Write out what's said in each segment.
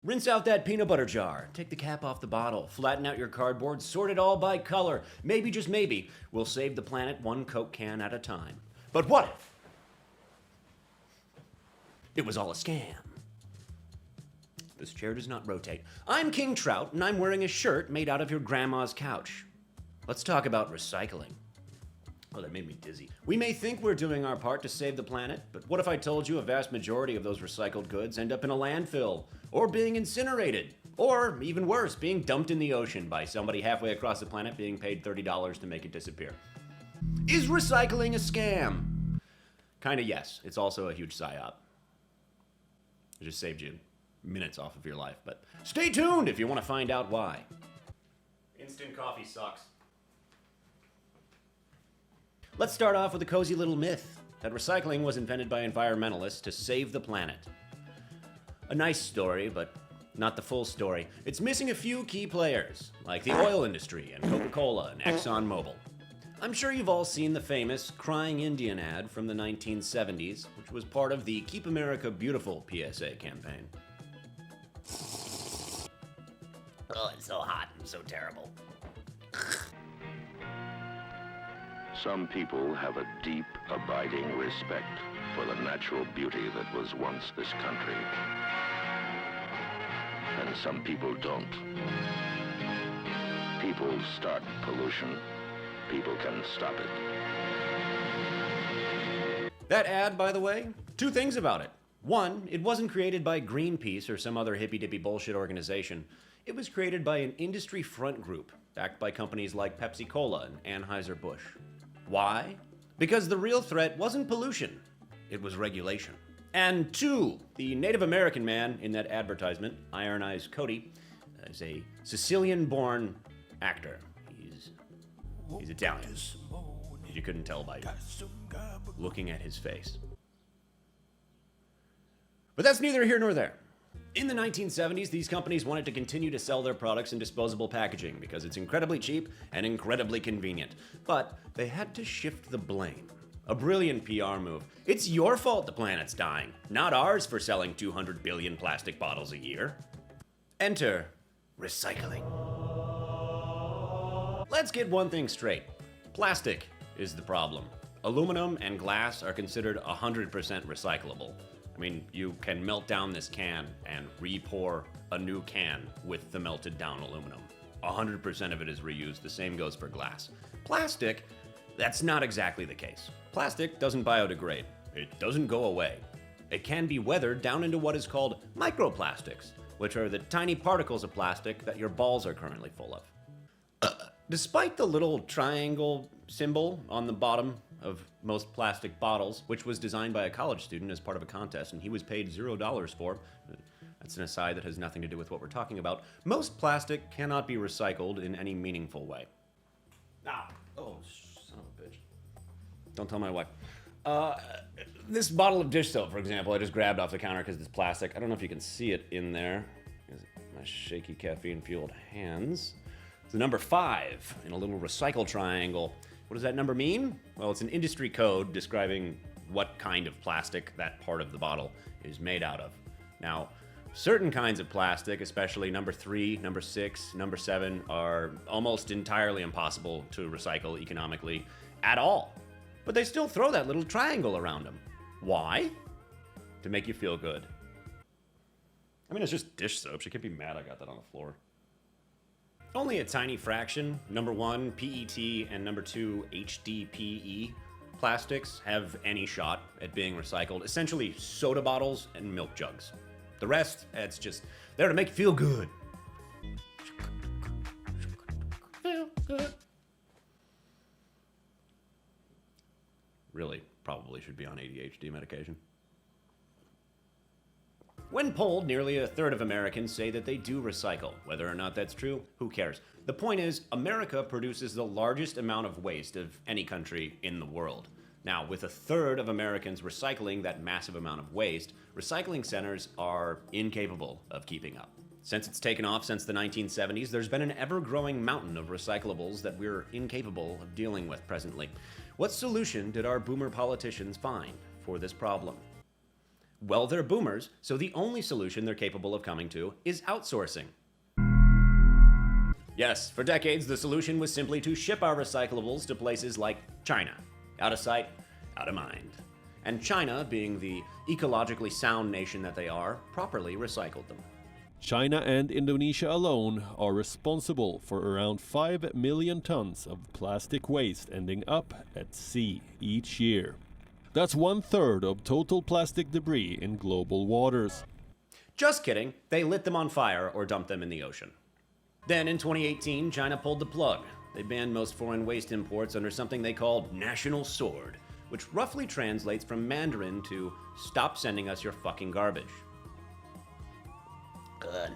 Rinse out that peanut butter jar, take the cap off the bottle, flatten out your cardboard, sort it all by color. Maybe, just maybe, we'll save the planet one Coke can at a time. But what if it was all a scam? This chair does not rotate. I'm King Trout, and I'm wearing a shirt made out of your grandma's couch. Let's talk about recycling. Oh, that made me dizzy. We may think we're doing our part to save the planet, but what if I told you a vast majority of those recycled goods end up in a landfill, or being incinerated, or even worse, being dumped in the ocean by somebody halfway across the planet being paid $30 to make it disappear? Is recycling a scam? Kinda yes. It's also a huge PsyOp. It just saved you minutes off of your life, but stay tuned if you want to find out why. Instant coffee sucks. Let's start off with a cozy little myth that recycling was invented by environmentalists to save the planet. A nice story, but not the full story. It's missing a few key players, like the oil industry and Coca-Cola and ExxonMobil. I'm sure you've all seen the famous Crying Indian ad from the 1970s, which was part of the Keep America Beautiful PSA campaign. Oh, it's so hot and so terrible. Some people have a deep, abiding respect for the natural beauty that was once this country. And some people don't. People start pollution. People can stop it. That ad, by the way, two things about it. One, it wasn't created by Greenpeace or some other hippy-dippy bullshit organization. It was created by an industry front group, backed by companies like Pepsi-Cola and Anheuser-Busch. Why? Because the real threat wasn't pollution, it was regulation. And two, the Native American man in that advertisement, Iron Eyes Cody, is a Sicilian-born actor. He's Italian. You couldn't tell by looking at his face. But that's neither here nor there. In the 1970s, these companies wanted to continue to sell their products in disposable packaging because it's incredibly cheap and incredibly convenient. But they had to shift the blame. A brilliant PR move. It's your fault the planet's dying, not ours for selling 200 billion plastic bottles a year. Enter recycling. Let's get one thing straight. Plastic is the problem. Aluminum and glass are considered 100% recyclable. I mean, you can melt down this can and re-pour a new can with the melted down aluminum. 100% of it is reused. The same goes for glass. Plastic, that's not exactly the case. Plastic doesn't biodegrade. It doesn't go away. It can be weathered down into what is called microplastics, which are the tiny particles of plastic that your balls are currently full of. Despite the little triangle symbol on the bottom of most plastic bottles, which was designed by a college student as part of a contest, and he was paid $0 for. That's an aside that has nothing to do with what we're talking about. Most plastic cannot be recycled in any meaningful way. Oh, son of a bitch. Don't tell my wife. This bottle of dish soap, for example, I just grabbed off the counter because it's plastic. I don't know if you can see it in there. My shaky caffeine-fueled hands. It's the number 5 in a little recycle triangle. What does that number mean? Well, it's an industry code describing what kind of plastic that part of the bottle is made out of. Now, certain kinds of plastic, especially number 3, number 6, number 7, are almost entirely impossible to recycle economically at all. But they still throw that little triangle around them. Why? To make you feel good. I mean, it's just dish soap. She can't be mad I got that on the floor. Only a tiny fraction, number 1, PET, and number 2, HDPE, plastics have any shot at being recycled. Essentially, soda bottles and milk jugs. The rest, it's just there to make you feel good. Feel good. Really, probably should be on ADHD medication. When polled, nearly a third of Americans say that they do recycle. Whether or not that's true, who cares? The point is, America produces the largest amount of waste of any country in the world. Now, with a third of Americans recycling that massive amount of waste, recycling centers are incapable of keeping up. Since it's taken off since the 1970s, there's been an ever-growing mountain of recyclables that we're incapable of dealing with presently. What solution did our boomer politicians find for this problem? Well, they're boomers, so the only solution they're capable of coming to is outsourcing. Yes, for decades, the solution was simply to ship our recyclables to places like China. Out of sight, out of mind. And China, being the ecologically sound nation that they are, properly recycled them. China and Indonesia alone are responsible for around 5 million tons of plastic waste ending up at sea each year. That's 1/3 of total plastic debris in global waters. Just kidding, they lit them on fire or dumped them in the ocean. Then in 2018, China pulled the plug. They banned most foreign waste imports under something they called National Sword, which roughly translates from Mandarin to "stop sending us your fucking garbage."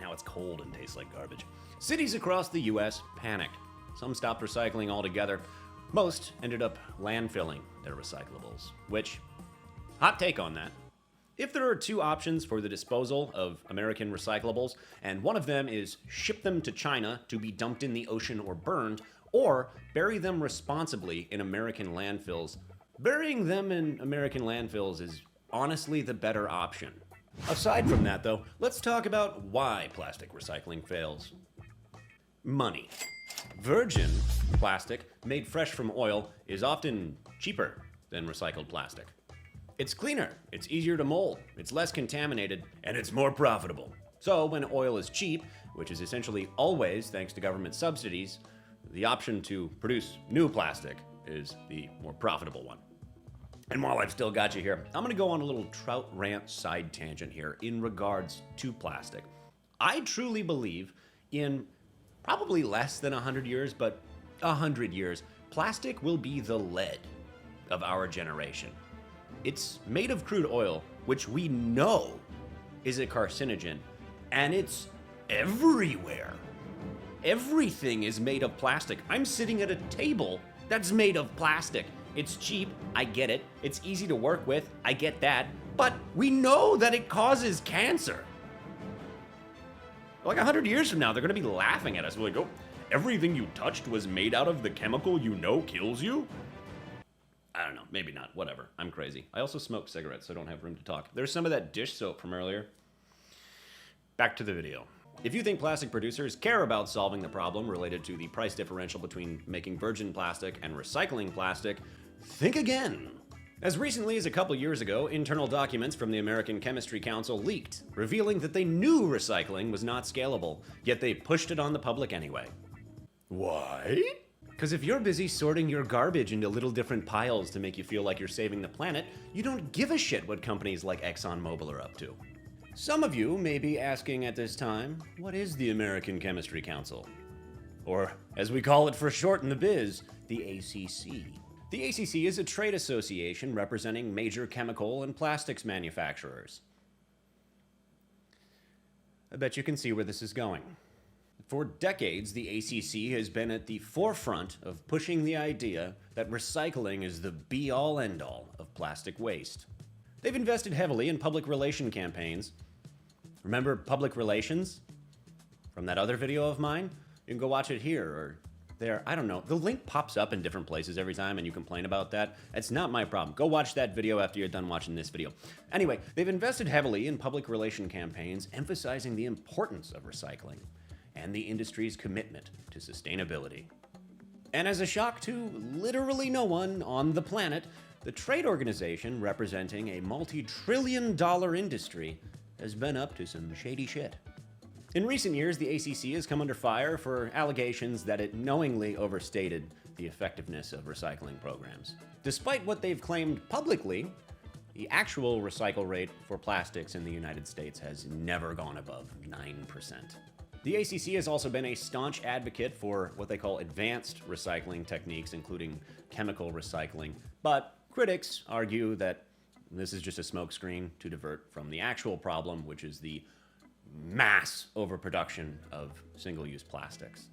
Now it's cold and tastes like garbage. Cities across the US panicked. Some stopped recycling altogether. Most ended up landfilling their recyclables, which, hot take on that. If there are two options for the disposal of American recyclables, and one of them is ship them to China to be dumped in the ocean or burned, or bury them responsibly in American landfills, burying them in American landfills is honestly the better option. Aside from that, though, let's talk about why plastic recycling fails. Money. Virgin plastic made fresh from oil is often cheaper than recycled plastic. It's cleaner, it's easier to mold, it's less contaminated, and it's more profitable. So when oil is cheap, which is essentially always thanks to government subsidies, the option to produce new plastic is the more profitable one. And while I've still got you here, I'm gonna go on a little Trout rant side tangent here in regards to plastic. I truly believe in probably less than 100 years, but 100 years, plastic will be the lead of our generation. It's made of crude oil, which we know is a carcinogen, and it's everywhere. Everything is made of plastic. I'm sitting at a table that's made of plastic. It's cheap, I get it. It's easy to work with, I get that. But we know that it causes cancer. Like 100 years from now, they're gonna be laughing at us. We're like, oh, everything you touched was made out of the chemical you know kills you? I don't know, maybe not, whatever. I'm crazy. I also smoke cigarettes, so I don't have room to talk. There's some of that dish soap from earlier. Back to the video. If you think plastic producers care about solving the problem related to the price differential between making virgin plastic and recycling plastic, think again. As recently as a couple years ago, internal documents from the American Chemistry Council leaked, revealing that they knew recycling was not scalable, yet they pushed it on the public anyway. Why? Because if you're busy sorting your garbage into little different piles to make you feel like you're saving the planet, you don't give a shit what companies like ExxonMobil are up to. Some of you may be asking at this time, what is the American Chemistry Council? Or, as we call it for short in the biz, the ACC. The ACC is a trade association representing major chemical and plastics manufacturers. I bet you can see where this is going. For decades, the ACC has been at the forefront of pushing the idea that recycling is the be-all, end-all of plastic waste. They've invested heavily in public relation campaigns. Remember public relations? From that other video of mine? You can go watch it here or there. I don't know. The link pops up in different places every time and you complain about that. It's not my problem. Go watch that video after you're done watching this video. Anyway, they've invested heavily in public relation campaigns emphasizing the importance of recycling and the industry's commitment to sustainability. And as a shock to literally no one on the planet, the trade organization representing a multi-trillion-dollar industry has been up to some shady shit. In recent years, the ACC has come under fire for allegations that it knowingly overstated the effectiveness of recycling programs. Despite what they've claimed publicly, the actual recycle rate for plastics in the United States has never gone above 9%. The ACC has also been a staunch advocate for what they call advanced recycling techniques, including chemical recycling, but critics argue that this is just a smokescreen to divert from the actual problem, which is the mass overproduction of single-use plastics.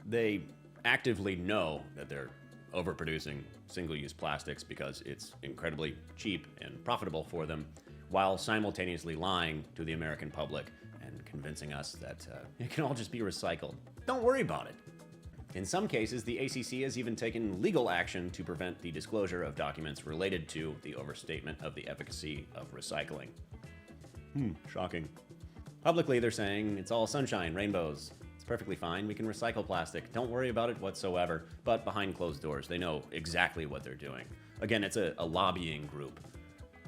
They actively know that they're overproducing single-use plastics because it's incredibly cheap and profitable for them, while simultaneously lying to the American public and convincing us that it can all just be recycled. Don't worry about it. In some cases, the ACC has even taken legal action to prevent the disclosure of documents related to the overstatement of the efficacy of recycling. Shocking. Publicly, they're saying it's all sunshine, rainbows. It's perfectly fine. We can recycle plastic. Don't worry about it whatsoever. But behind closed doors, they know exactly what they're doing. Again, it's a lobbying group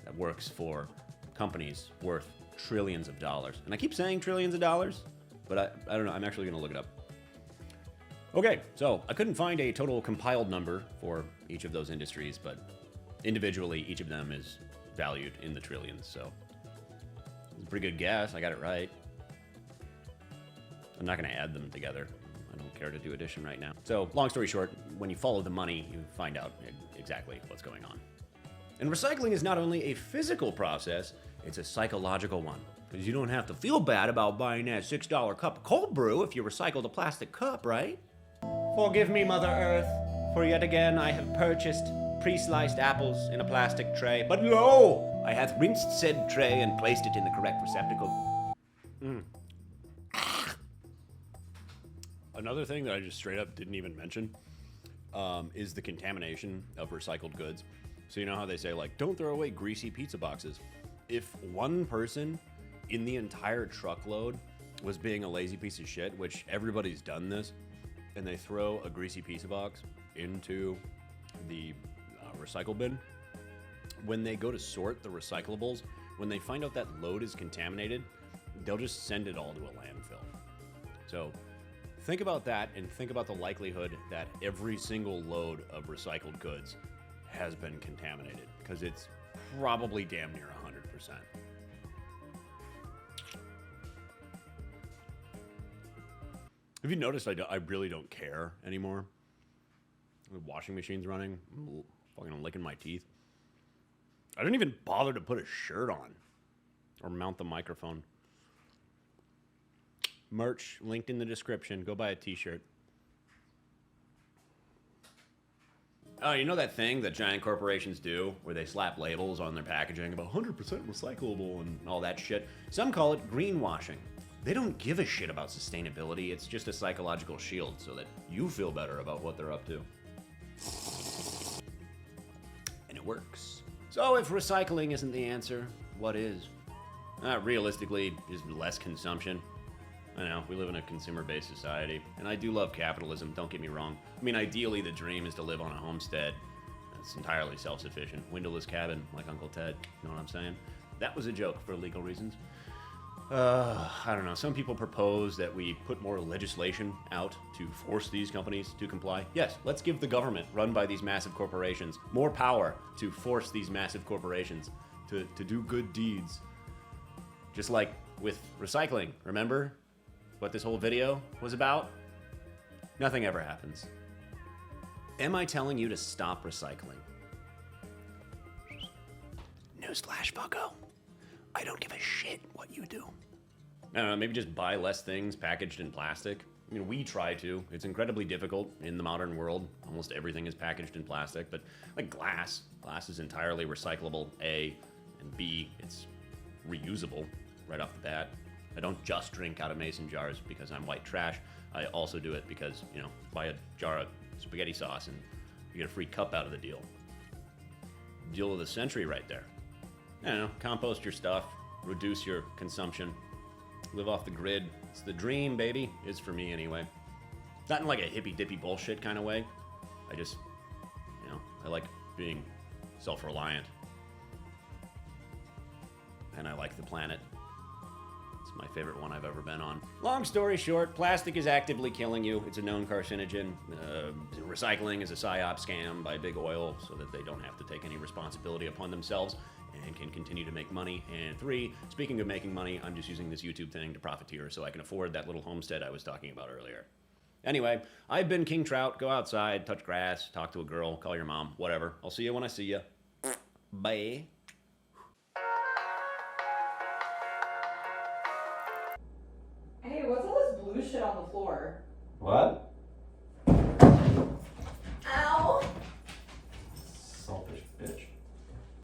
that works for companies worth trillions of dollars. And I keep saying trillions of dollars, but I don't know. I'm actually going to look it up. Okay, so I couldn't find a total compiled number for each of those industries, but individually, each of them is valued in the trillions, so it's a pretty good guess. I got it right. I'm not going to add them together. I don't care to do addition right now. So, long story short, when you follow the money, you find out exactly what's going on. And recycling is not only a physical process, it's a psychological one. Because you don't have to feel bad about buying that $6 cup of cold brew if you recycled a plastic cup, right? Forgive me, Mother Earth, for yet again I have purchased pre-sliced apples in a plastic tray. But lo, I hath rinsed said tray and placed it in the correct receptacle. Another thing that I just straight up didn't even mention is the contamination of recycled goods. So you know how they say, like, don't throw away greasy pizza boxes. If one person in the entire truckload was being a lazy piece of shit, which everybody's done this, and they throw a greasy pizza box into the recycle bin, when they go to sort the recyclables, when they find out that load is contaminated, they'll just send it all to a landfill. So think about that, and think about the likelihood that every single load of recycled goods has been contaminated, because it's probably damn near 100%. Have you noticed I really don't care anymore? The washing machine's running. I'm fucking licking my teeth. I didn't even bother to put a shirt on or mount the microphone. Merch linked in the description. Go buy a t-shirt. Oh, you know that thing that giant corporations do where they slap labels on their packaging about 100% recyclable and all that shit? Some call it greenwashing. They don't give a shit about sustainability. It's just a psychological shield so that you feel better about what they're up to. And it works. So if recycling isn't the answer, what is? Realistically, just less consumption. I know, we live in a consumer-based society, and I do love capitalism, don't get me wrong. I mean, ideally, the dream is to live on a homestead that's entirely self-sufficient. Windowless cabin, like Uncle Ted, you know what I'm saying? That was a joke for legal reasons. I don't know, some people propose that we put more legislation out to force these companies to comply. Yes, let's give the government, run by these massive corporations, more power to force these massive corporations to do good deeds. Just like with recycling, remember what this whole video was about? Nothing ever happens. Am I telling you to stop recycling? Newsflash, bucko. I don't give a shit what you do. I don't know, maybe just buy less things packaged in plastic. I mean, we try to. It's incredibly difficult in the modern world. Almost everything is packaged in plastic, but like glass. Glass is entirely recyclable, A, and B, it's reusable right off the bat. I don't just drink out of mason jars because I'm white trash. I also do it because, you know, buy a jar of spaghetti sauce and you get a free cup out of the deal. Deal of the century right there. I don't know, compost your stuff, reduce your consumption, live off the grid. It's the dream, baby. Is for me anyway. Not in like a hippy-dippy bullshit kind of way. I just, you know, I like being self-reliant. And I like the planet. It's my favorite one I've ever been on. Long story short, plastic is actively killing you. It's a known carcinogen. Recycling is a PsyOp scam by big oil so that they don't have to take any responsibility upon themselves and can continue to make money. And 3, speaking of making money, I'm just using this YouTube thing to profiteer so I can afford that little homestead I was talking about earlier. Anyway, I've been King Trout. Go outside, touch grass, talk to a girl, call your mom, whatever. I'll see you when I see you. Bye. Hey, what's all this blue shit on the floor? What?